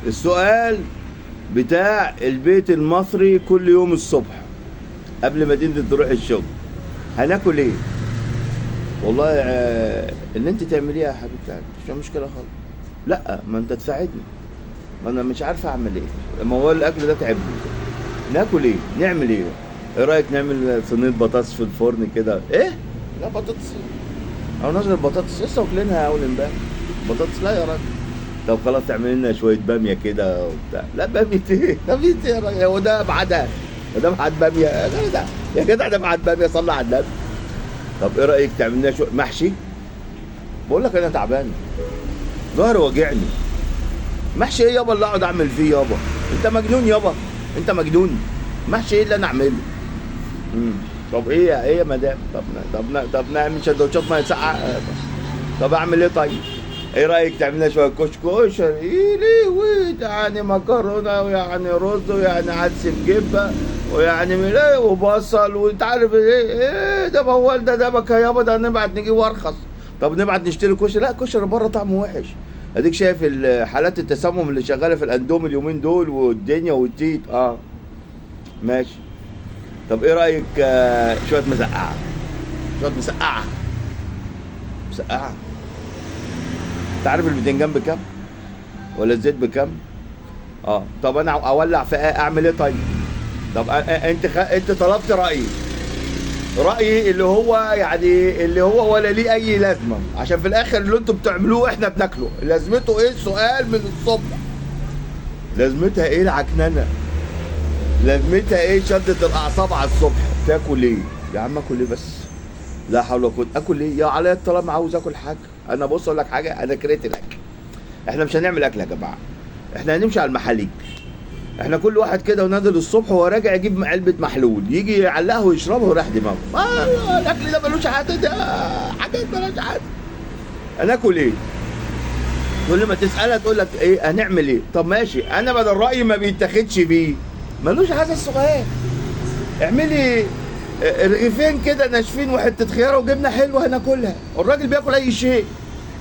السؤال بتاع البيت المصري كل يوم الصبح قبل ما تنزل تروح الشغل، هناكل ايه؟ والله اللي انت تعمليها يا حبيبتي مش مشكله خالص. لا، ما انت تساعدني، ما انا مش عارف اعمل ايه، ما هو الاكل ده تعبني. ناكل ايه؟ نعمل ايه؟ ايه رايك نعمل صينيه بطاطس في الفرن كده؟ ايه؟ لا بطاطس، او نشر بطاطس لسه واكلينها اول امبارح. بطاطس لا يا راجل. طب خلاص تعمل لنا شويه باميه كده وبتاع. لا باميه ايه؟ باميه ايه يا راجل؟ هو ده ميعادها؟ ده ميعاد باميه يا جدع؟ يا جدع ده ميعاد باميه، صلي على النبي. طب ايه رايك تعمل لنا شويه محشي؟ بقول لك انا تعبان، ظهري واجعني. محشي ايه يابا اللي اقعد اعمل فيه يابا؟ انت مجنون يابا، انت مجنون. محشي ايه اللي انا اعمله؟ طب ايه يا مدام؟ طب نعمل سندوتشات ميه ساقعه. طب اعمل ايه طيب؟ ايه رايك تعمل لنا شويه كشكش؟ ايه ليه يعني مكرونه ويعني رز ويعني عدس بجبه ويعني ملاي وبصل وانت عارف ايه ده موال ده بكا يابا، ده نبعت نجيب ارخص. طب نبعت نشتري كشري؟ لا كشري بره طعمه وحش. اديك شايف حالات التسمم اللي شغاله في الاندومي اليومين دول والدنيا والتيت. ماشي. طب ايه رايك شويه مسقعه؟ شويه مسقعه. انت عارف البتنجان بكام؟ ولا الزيت بكام؟ طب انا اولع في اعمل ايه طيب؟ طب انت طلبت رايي اللي هو يعني اللي هو ولا ليه اي لازمه، عشان في الاخر اللي انتوا بتعملوه احنا بناكله. لازمته ايه السؤال من الصبح؟ لازمتها ايه العكننه؟ لازمتها ايه شدة الاعصاب على الصبح؟ تاكل ايه؟ يا عم اكل ايه بس؟ لا حول ولا قوه. اكل ايه؟ يا عليا طالما عاوز اكل حاجه. انا بص اقول لك حاجه، انا كرهت الاكل. احنا مش هنعمل اكل يا جماعه، احنا هنمشي على المحاليل. احنا كل واحد كده ونازل الصبح وهو راجع يجيب علبه محلول، يجي يعلقها ويشربها ويريح دماغه. الاكل ده ملوش حاجه، ده حاجات ملوش حاجه. هناكل ايه؟ كل ما تسالها تقول لك ايه هنعمل ايه؟ طب ماشي، انا بدل رايي ما بيتاخدش بيه، ملوش حاجه الصغير. اعملي رغيفين كده ناشفين وحته خياره وجبنه حلوه هناكلها. الراجل بياكل اي شيء،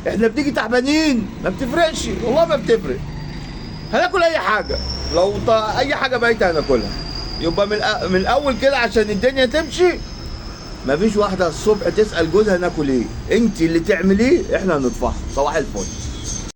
احنا بنيجي تعبانين ما بتفرقش، والله ما بتفرق. هناكل اي حاجه، لو اي حاجه بايته هناكلها. يبقى من الاول كده عشان الدنيا تمشي. مفيش واحده الصبح تسال جوزها ناكل ايه، انت اللي تعمليه احنا هندفعها. صباح الفل.